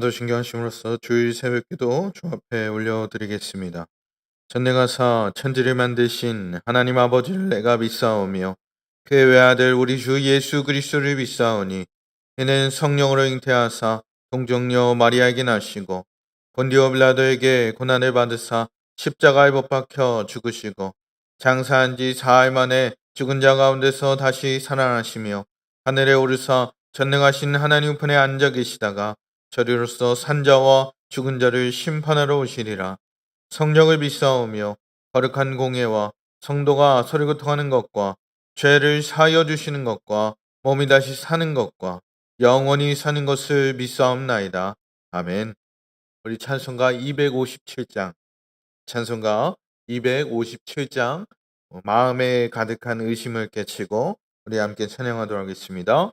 사도신경하심으로써 주일 새벽기도 주 앞에 올려드리겠습니다. 전능하사 천지를 만드신 하나님 아버지를 내가 믿사오며 그의 외아들 우리 주 예수 그리스도를 믿사오니 이는 성령으로 잉태하사 동정녀 마리아에게 나시고 본디오 빌라도에게 고난을 받으사 십자가에 못 박혀 죽으시고 장사한 지 사흘 만에 죽은 자 가운데서 다시 살아나시며 하늘에 오르사 전능하신 하나님 편에 앉아 계시다가 저리로서 산자와 죽은 자를 심판하러 오시리라. 성령을 믿사오며 거룩한 공예와 성도가 서로 교통하는 것과 죄를 사하여 주시는 것과 몸이 다시 사는 것과 영원히 사는 것을 믿사옵나이다. 아멘. 우리 찬송가 257장, 찬송가 257장, 마음에 가득한 의심을 깨치고 우리 함께 찬양하도록 하겠습니다.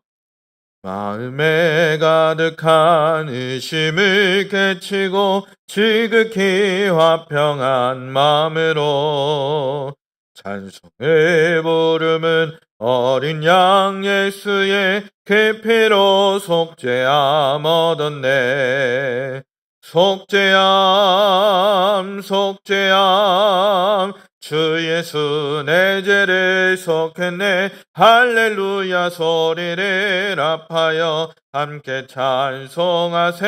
마음에 가득한 의심을 깨치고 지극히 화평한 마음으로 찬송을 부르는 어린 양 예수의 그 피로 속죄함 얻었네. 속죄함 속죄함 주 예수 내 죄를 속했네. 할렐루야 소리를 합하여 함께 찬송하세.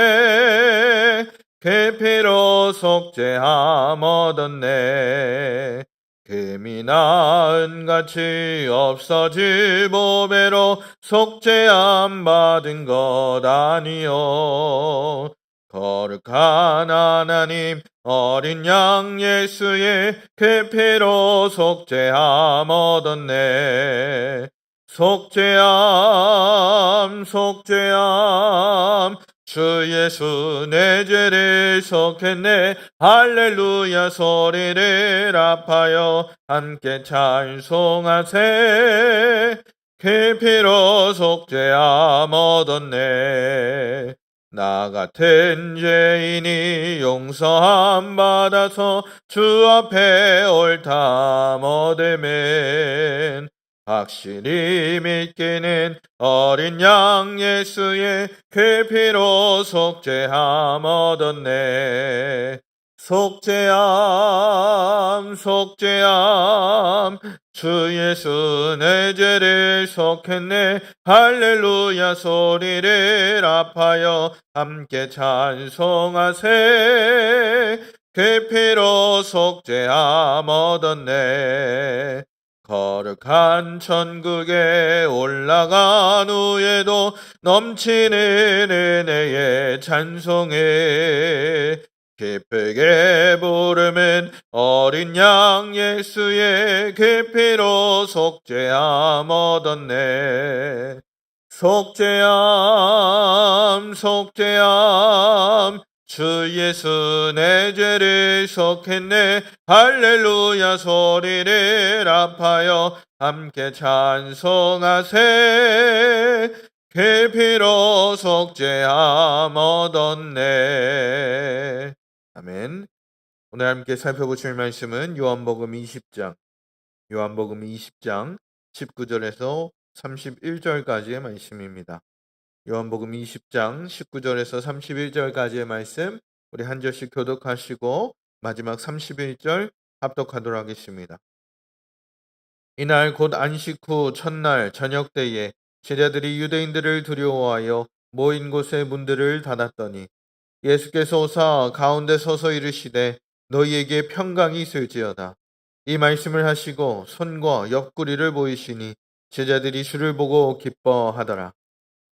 그 피로 속죄함 얻었네. 금이 나은같이 없어질 보배로 속죄함 받은 것 아니요. 거룩한 하나님 어린 양 예수의 그 피로 속죄함 얻었네. 속죄함 속죄함 주 예수 내 죄를 속했네. 할렐루야 소리를 합하여 함께 찬송하세. 그 피로 속죄함 얻었네. 나 같은 죄인이 용서함 받아서 주 앞에 옳담 얻으면 확실히 믿기는 어린 양 예수의 그 피로 속죄함 얻었네. 속죄함 속죄함 주 예수 내 죄를 속했네. 할렐루야 소리를 합하여 함께 찬송하세. 그 피로 속죄함 얻었네. 거룩한 천국에 올라간 후에도 넘치는 은혜의 찬송에 기쁘게 부르면 어린 양 예수의 그 피로 속죄함 얻었네. 속죄함 속죄함 주 예수 내 죄를 속했네. 할렐루야 소리를 합하여 함께 찬송하세. 그 피로 속죄함 얻었네. 아멘. 오늘 함께 살펴보실 말씀은 요한복음 20장 19절에서 31절까지의 말씀입니다. 요한복음 20장 19절에서 31절까지의 말씀 우리 한 절씩 교독하시고 마지막 31절 합독하도록 하겠습니다. 이날 곧 안식 후 첫날 저녁 때에 제자들이 유대인들을 두려워하여 모인 곳의 문들을 닫았더니 예수께서 오사 가운데 서서 이르시되 너희에게 평강이 있을지어다. 이 말씀을 하시고 손과 옆구리를 보이시니 제자들이 주를 보고 기뻐하더라.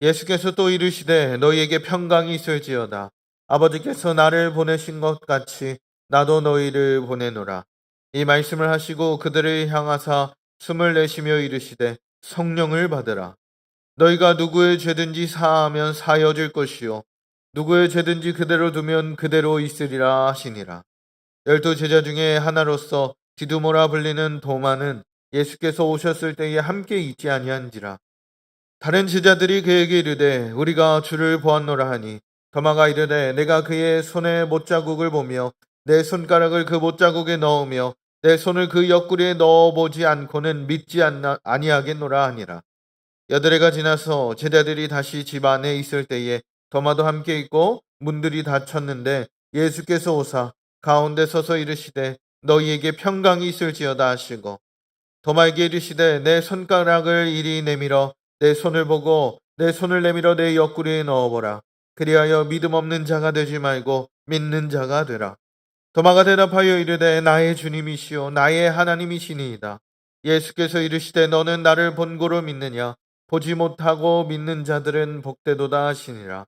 예수께서 또 이르시되 너희에게 평강이 있을지어다. 아버지께서 나를 보내신 것 같이 나도 너희를 보내노라. 이 말씀을 하시고 그들을 향하사 숨을 내쉬며 이르시되 성령을 받으라. 너희가 누구의 죄든지 사하면 사여질 것이요 누구의 죄든지 그대로 두면 그대로 있으리라 하시니라. 12 제자 중에 하나로서 디두모라 불리는 도마는 예수께서 오셨을 때에 함께 있지 아니한지라. 다른 제자들이 그에게 이르되 우리가 주를 보았노라 하니 도마가 이르되 내가 그의 손에 못자국을 보며 내 손가락을 그 못자국에 넣으며 내 손을 그 옆구리에 넣어보지 않고는 믿지 아니하겠노라 하니라. 여드레가 지나서 제자들이 다시 집 안에 있을 때에 도마도 함께 있고 문들이 닫혔는데 예수께서 오사 가운데 서서 이르시되 너희에게 평강이 있을지어다 하시고 도마에게 이르시되 내 손가락을 이리 내밀어 내 손을 보고 내 손을 내밀어 내 옆구리에 넣어보라. 그리하여 믿음 없는 자가 되지 말고 믿는 자가 되라. 도마가 대답하여 이르되 나의 주님이시요 나의 하나님이시니이다. 예수께서 이르시되 너는 나를 본고로 믿느냐? 보지 못하고 믿는 자들은 복되도다 하시니라.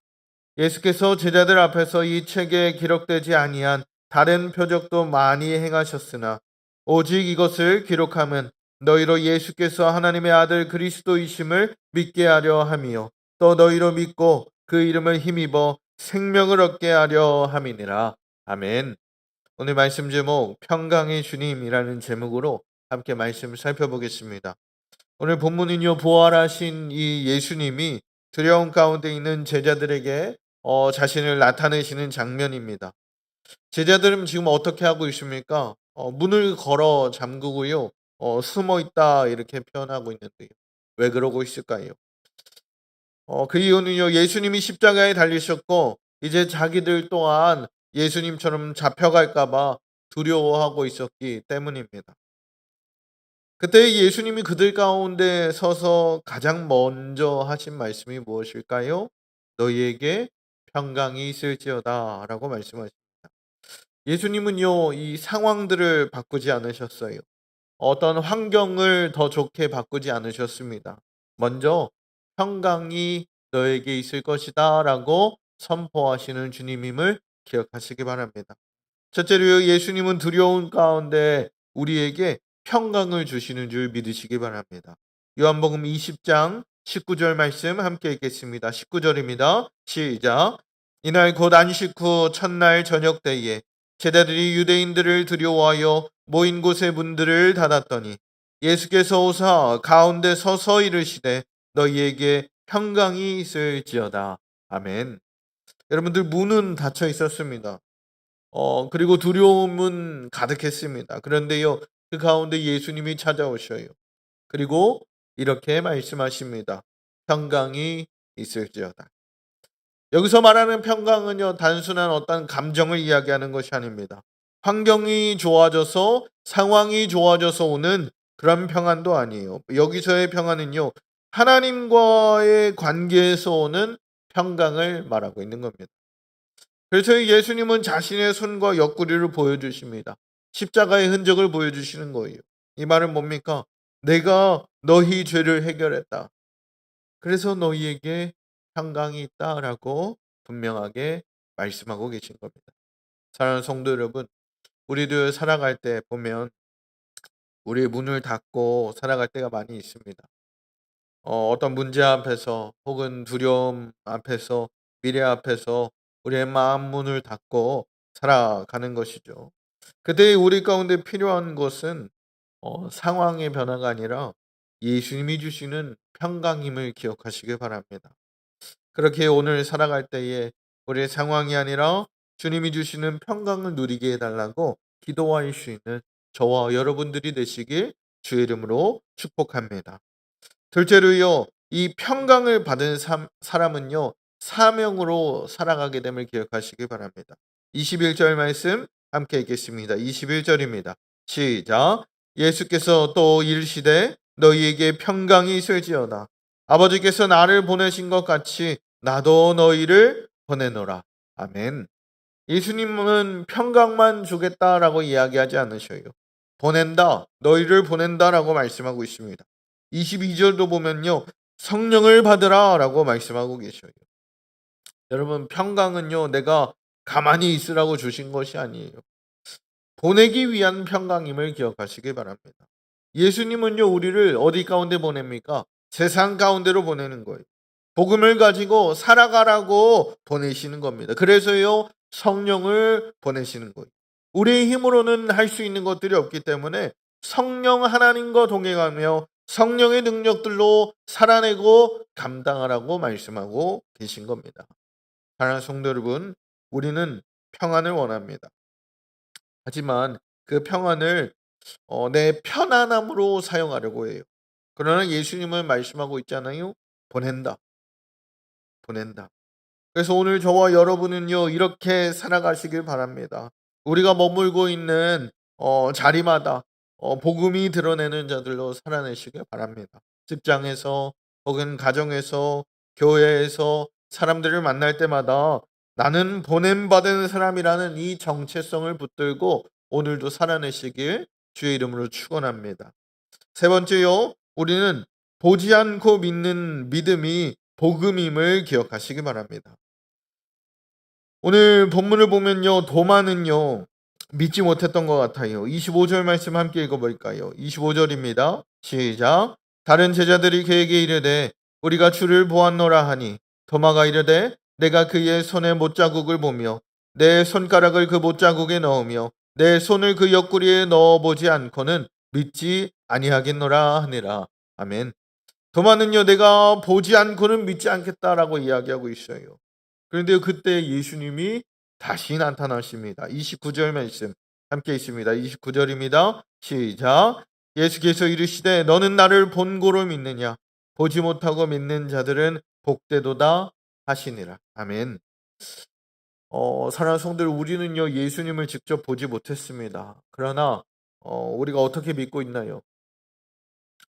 예수께서 제자들 앞에서 이 책에 기록되지 아니한 다른 표적도 많이 행하셨으나 오직 이것을 기록함은 너희로 예수께서 하나님의 아들 그리스도이심을 믿게 하려 함이요 또 너희로 믿고 그 이름을 힘입어 생명을 얻게 하려 함이니라. 아멘. 오늘 말씀 제목 평강의 주님이라는 제목으로 함께 말씀을 살펴보겠습니다. 오늘 본문은요, 부활하신 이 예수님이 두려움 가운데 있는 제자들에게 자신을 나타내시는 장면입니다. 제자들은 지금 어떻게 하고 있습니까? 문을 걸어 잠그고요, 숨어 있다 이렇게 표현하고 있는데요. 왜 그러고 있을까요? 그 이유는요, 예수님이 십자가에 달리셨고 이제 자기들 또한 예수님처럼 잡혀갈까봐 두려워하고 있었기 때문입니다. 그때 예수님이 그들 가운데 서서 가장 먼저 하신 말씀이 무엇일까요? 너희에게 평강이 있을지어다 라고 말씀하십니다. 예수님은요, 이 상황들을 바꾸지 않으셨어요. 어떤 환경을 더 좋게 바꾸지 않으셨습니다. 먼저 평강이 너에게 있을 것이다 라고 선포하시는 주님임을 기억하시기 바랍니다. 첫째로 예수님은 두려운 가운데 우리에게 평강을 주시는 줄 믿으시기 바랍니다. 요한복음 20장 19절 말씀 함께 읽겠습니다. 19절입니다. 시작. 이날 곧 안식 후 첫날 저녁 때에 제자들이 유대인들을 두려워하여 모인 곳의 문들을 닫았더니 예수께서 오사 가운데 서서 이르시되 너희에게 평강이 있을지어다. 아멘. 여러분들 문은 닫혀 있었습니다. 그리고 두려움은 가득했습니다. 그런데요, 그 가운데 예수님이 찾아오셔요. 그리고 이렇게 말씀하십니다. 평강이 있을지어다. 여기서 말하는 평강은요, 단순한 어떤 감정을 이야기하는 것이 아닙니다. 환경이 좋아져서, 상황이 좋아져서 오는 그런 평안도 아니에요. 여기서의 평안은요, 하나님과의 관계에서 오는 평강을 말하고 있는 겁니다. 그래서 예수님은 자신의 손과 옆구리를 보여주십니다. 십자가의 흔적을 보여주시는 거예요. 이 말은 뭡니까? 내가 너희 죄를 해결했다. 그래서 너희에게 평강이 있다라고 분명하게 말씀하고 계신 겁니다. 사랑하는 성도 여러분, 우리들 살아갈 때 보면 우리의 문을 닫고 살아갈 때가 많이 있습니다. 어떤 문제 앞에서 혹은 두려움 앞에서 미래 앞에서 우리의 마음 문을 닫고 살아가는 것이죠. 그때 우리 가운데 필요한 것은 상황의 변화가 아니라 예수님이 주시는 평강임을 기억하시길 바랍니다. 그렇게 오늘 살아갈 때에 우리의 상황이 아니라 주님이 주시는 평강을 누리게 해달라고 기도할 수 있는 저와 여러분들이 되시길 주의 이름으로 축복합니다. 둘째로요, 이 평강을 받은 사람은요, 사명으로 살아가게 됨을 기억하시기 바랍니다. 21절 말씀 함께 읽겠습니다. 21절입니다. 시작. 예수께서 또 이르시되 너희에게 평강이 있을지어다. 아버지께서 나를 보내신 것 같이 나도 너희를 보내노라. 아멘. 예수님은 평강만 주겠다라고 이야기하지 않으셔요. 보낸다, 너희를 보낸다라고 말씀하고 있습니다. 22절도 보면요, 성령을 받으라라고 말씀하고 계셔요. 여러분, 평강은요, 내가 가만히 있으라고 주신 것이 아니에요. 보내기 위한 평강임을 기억하시기 바랍니다. 예수님은요, 우리를 어디 가운데 보냅니까? 세상 가운데로 보내는 거예요. 복음을 가지고 살아가라고 보내시는 겁니다. 그래서요, 성령을 보내시는 거예요. 우리의 힘으로는 할 수 있는 것들이 없기 때문에 성령 하나님과 동행하며 성령의 능력들로 살아내고 감당하라고 말씀하고 계신 겁니다. 사랑하는 성도 여러분, 우리는 평안을 원합니다. 하지만 그 평안을 내 편안함으로 사용하려고 해요. 그러나 예수님은 말씀하고 있잖아요. 보낸다. 보낸다. 그래서 오늘 저와 여러분은요, 이렇게 살아가시길 바랍니다. 우리가 머물고 있는 자리마다 복음이 드러내는 자들로 살아내시길 바랍니다. 직장에서 혹은 가정에서 교회에서 사람들을 만날 때마다 나는 보냄받은 사람이라는 이 정체성을 붙들고 오늘도 살아내시길 주의 이름으로 축원합니다. 세 번째요, 우리는 보지 않고 믿는 믿음이 복음임을 기억하시기 바랍니다. 오늘 본문을 보면요, 도마는요 믿지 못했던 것 같아요. 25절 말씀 함께 읽어볼까요? 25절입니다. 시작. 다른 제자들이 그에게 이르되 우리가 주를 보았노라 하니 도마가 이르되 내가 그의 손에 못자국을 보며 내 손가락을 그 못자국에 넣으며 내 손을 그 옆구리에 넣어보지 않고는 믿지 아니하겠노라 하니라. 아멘. 도마는요, 내가 보지 않고는 믿지 않겠다라고 이야기하고 있어요. 그런데 그때 예수님이 다시 나타나십니다. 29절 말씀 함께 있습니다. 29절입니다. 시작. 예수께서 이르시되 너는 나를 본고로 믿느냐? 보지 못하고 믿는 자들은 복되도다 하시니라. 아멘. 사랑하는 성들, 우리는요 예수님을 직접 보지 못했습니다. 그러나 우리가 어떻게 믿고 있나요?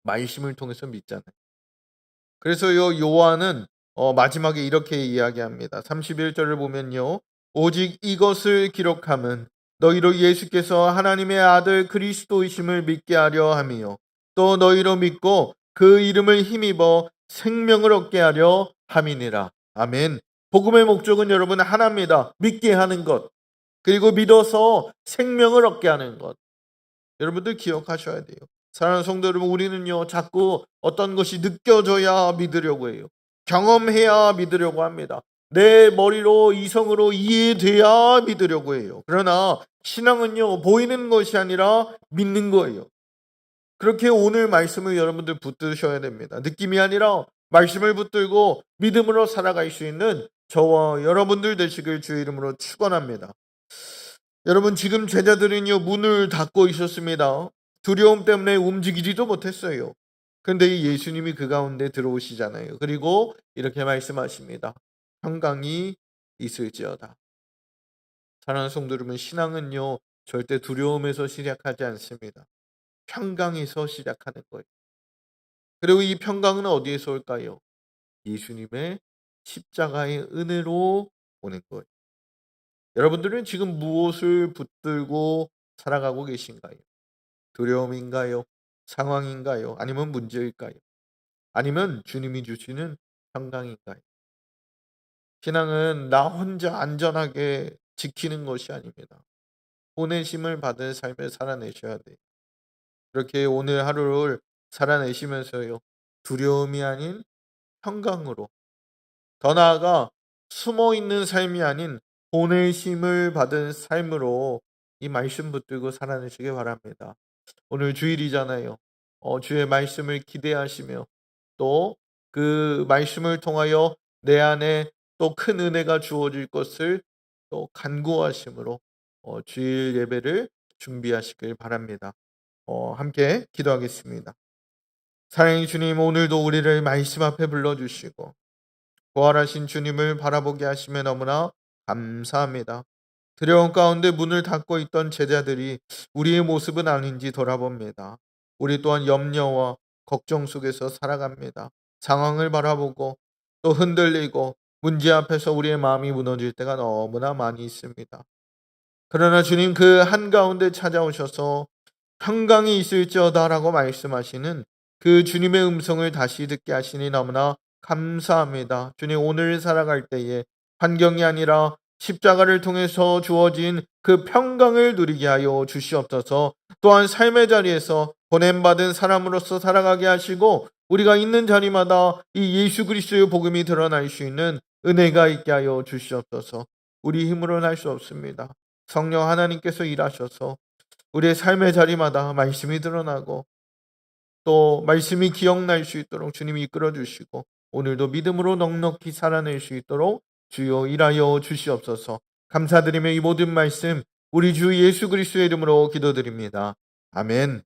말씀을 통해서 믿잖아요. 그래서요 요한은 마지막에 이렇게 이야기합니다. 31절을 보면요, 오직 이것을 기록함은 너희로 예수께서 하나님의 아들 그리스도이심을 믿게 하려 함이요 또 너희로 믿고 그 이름을 힘입어 생명을 얻게 하려 함이니라. 아멘. 복음의 목적은 여러분 하나입니다. 믿게 하는 것, 그리고 믿어서 생명을 얻게 하는 것. 여러분들 기억하셔야 돼요. 사랑하는 성도 여러분, 우리는요 자꾸 어떤 것이 느껴져야 믿으려고 해요. 경험해야 믿으려고 합니다. 내 머리로 이성으로 이해돼야 믿으려고 해요. 그러나 신앙은요 보이는 것이 아니라 믿는 거예요. 그렇게 오늘 말씀을 여러분들 붙드셔야 됩니다. 느낌이 아니라 말씀을 붙들고 믿음으로 살아갈 수 있는 저와 여러분들 되시길 주의 이름으로 축원합니다. 여러분, 지금 제자들은요 문을 닫고 있었습니다. 두려움 때문에 움직이지도 못했어요. 그런데 예수님이 그 가운데 들어오시잖아요. 그리고 이렇게 말씀하십니다. 평강이 있을지어다. 사랑하는 성도 여러분, 신앙은요 절대 두려움에서 시작하지 않습니다. 평강에서 시작하는 거예요. 그리고 이 평강은 어디에서 올까요? 예수님의 십자가의 은혜로 오는 거예요. 여러분들은 지금 무엇을 붙들고 살아가고 계신가요? 두려움인가요? 상황인가요? 아니면 문제일까요? 아니면 주님이 주시는 평강인가요? 신앙은 나 혼자 안전하게 지키는 것이 아닙니다. 보내심을 받은 삶을 살아내셔야 돼요. 그렇게 오늘 하루를 살아내시면서요, 두려움이 아닌 평강으로, 더 나아가 숨어있는 삶이 아닌 보내심을 받은 삶으로 이 말씀 붙들고 살아내시기 바랍니다. 오늘 주일이잖아요. 주의 말씀을 기대하시며 또 그 말씀을 통하여 내 안에 또 큰 은혜가 주어질 것을 또 간구하심으로 주일 예배를 준비하시길 바랍니다. 함께 기도하겠습니다. 사랑의 주님, 오늘도 우리를 말씀 앞에 불러주시고 부활하신 주님을 바라보게 하시며 너무나 감사합니다. 두려움 가운데 문을 닫고 있던 제자들이 우리의 모습은 아닌지 돌아봅니다. 우리 또한 염려와 걱정 속에서 살아갑니다. 상황을 바라보고 또 흔들리고 문제 앞에서 우리의 마음이 무너질 때가 너무나 많이 있습니다. 그러나 주님, 그 한가운데 찾아오셔서 평강이 있을지어다라고 말씀하시는 그 주님의 음성을 다시 듣게 하시니 너무나 감사합니다. 주님, 오늘 살아갈 때에 환경이 아니라 십자가를 통해서 주어진 그 평강을 누리게 하여 주시옵소서. 또한 삶의 자리에서 보냄받은 사람으로서 살아가게 하시고 우리가 있는 자리마다 이 예수 그리스도의 복음이 드러날 수 있는 은혜가 있게 하여 주시옵소서. 우리 힘으로는 할 수 없습니다. 성령 하나님께서 일하셔서 우리의 삶의 자리마다 말씀이 드러나고 또 말씀이 기억날 수 있도록 주님이 이끌어 주시고 오늘도 믿음으로 넉넉히 살아낼 수 있도록 주여 일하여 주시옵소서. 감사드리며 이 모든 말씀 우리 주 예수 그리스도의 이름으로 기도드립니다. 아멘.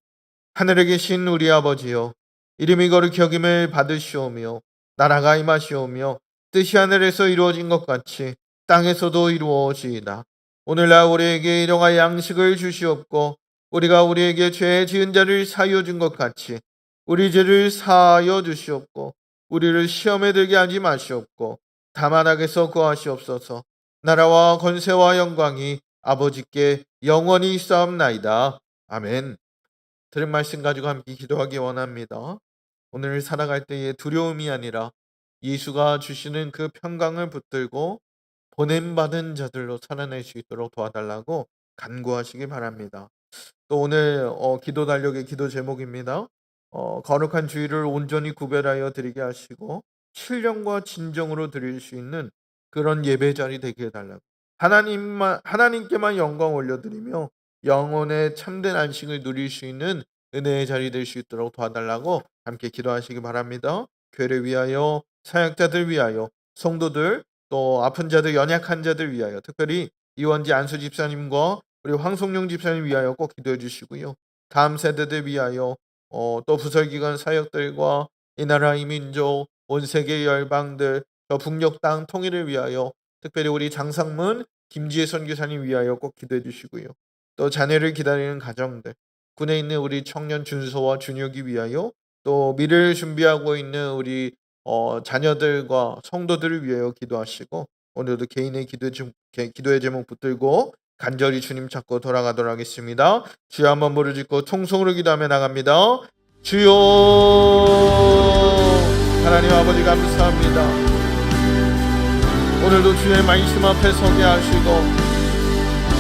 하늘에 계신 우리 아버지여, 이름이 거룩히 여김을 받으시오며 나라가 임하시오며 뜻이 하늘에서 이루어진 것 같이 땅에서도 이루어지이다. 오늘날 우리에게 일용할 양식을 주시옵고 우리가 우리에게 죄 지은 자를 사하여 준 것 같이 우리 죄를 사하여 주시옵고 우리를 시험에 들게 하지 마시옵고 다만 악에서 구하시옵소서. 나라와 권세와 영광이 아버지께 영원히 있사옵나이다. 아멘. 들은 말씀 가지고 함께 기도하기 원합니다. 오늘 살아갈 때의 두려움이 아니라 예수가 주시는 그 평강을 붙들고 보냄받은 자들로 살아낼 수 있도록 도와달라고 간구하시기 바랍니다. 또 오늘 기도 달력의 기도 제목입니다. 거룩한 주일을 온전히 구별하여 드리게 하시고 신령과 진정으로 드릴 수 있는 그런 예배 자리 되게 해달라고, 하나님께만 영광 올려드리며 영혼의 참된 안식을 누릴 수 있는 은혜의 자리 될 수 있도록 도와달라고 함께 기도하시기 바랍니다. 교회를 위하여, 사역자들 위하여, 성도들, 또 아픈 자들, 연약한 자들 위하여, 특별히 이원지 안수 집사님과 우리 황송룡 집사님 위하여 꼭 기도해 주시고요. 다음 세대들 위하여, 또 부설기관 사역들과 이 나라 이 민족, 온 세계 열방들, 저 북녘 땅 통일을 위하여, 특별히 우리 장상문 김지혜 선교사님 위하여 꼭 기도해 주시고요. 또 자녀를 기다리는 가정들, 군에 있는 우리 청년 준서와 준혁이 위하여, 또 미래를 준비하고 있는 우리 자녀들과 성도들을 위하여 기도하시고, 오늘도 개인의 기도의 제목 붙들고 간절히 주님 찾고 돌아가도록 하겠습니다. 주여 한번 부르짖고 통성으로 기도하며 나갑니다. 주여, 하나님 아버지 감사합니다. 오늘도 주의 말씀 앞에 서게 하시고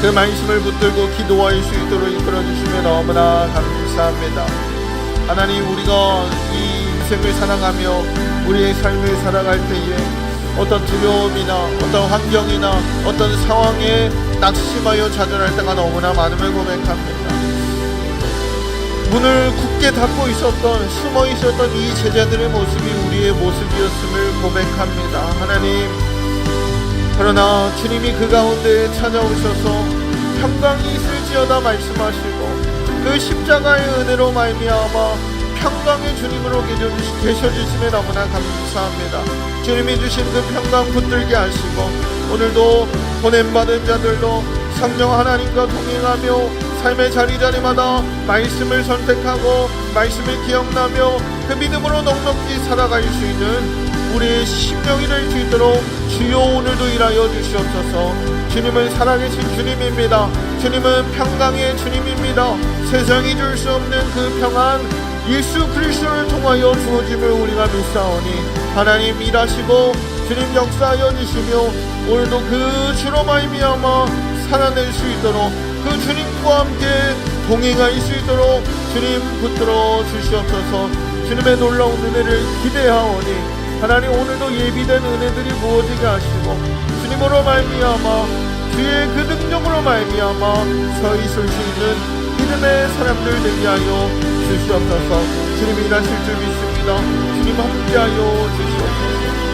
그 말씀을 붙들고 기도할 수 있도록 이끌어주시며 너무나 감사합니다. 하나님, 우리가 이 인생을 살아가며 우리의 삶을 살아갈 때에 어떤 두려움이나 어떤 환경이나 어떤 상황에 낙심하여 좌절할 때가 너무나 많음을 고백합니다. 문을 굳게 닫고 있었던, 숨어 있었던 이 제자들의 모습이 우리의 모습이었음을 고백합니다. 하나님, 그러나 주님이 그 가운데 찾아오셔서 평강이 있을지어다 말씀하시고 그 십자가의 은혜로 말미암아 평강의 주님으로 계셔주심에 너무나 감사합니다. 주님이 주신 그 평강 붙들게 하시고 오늘도 보냄받은 자들로 성령 하나님과 동행하며 삶의 자리자리마다 말씀을 선택하고 말씀을 기억나며 그 믿음으로 넉넉히 살아갈 수 있는 우리의 심령이 될 수 있도록 주여 오늘도 일하여 주시옵소서. 주님은 살아계신 주님입니다. 주님은 평강의 주님입니다. 세상이 줄 수 없는 그 평안 예수 그리스도를 통하여 주어짐을 우리가 믿사오니 하나님 일하시고 주님 역사하여 주시며 오늘도 그 주로 말미암아 살아낼 수 있도록 그 주님과 함께 동행할 수 있도록 주님 붙들어 주시옵소서. 주님의 놀라운 은혜를 기대하오니 하나님 오늘도 예비된 은혜들이 부어지게 하시고 주님으로 말미암아 주의 그 능력으로 말미암아 서 있을 수 있는 믿음의 사람들 되게 하여 주시옵소서. 주님이 일하실 줄 믿습니다. 주님 함께하여 주시옵소서.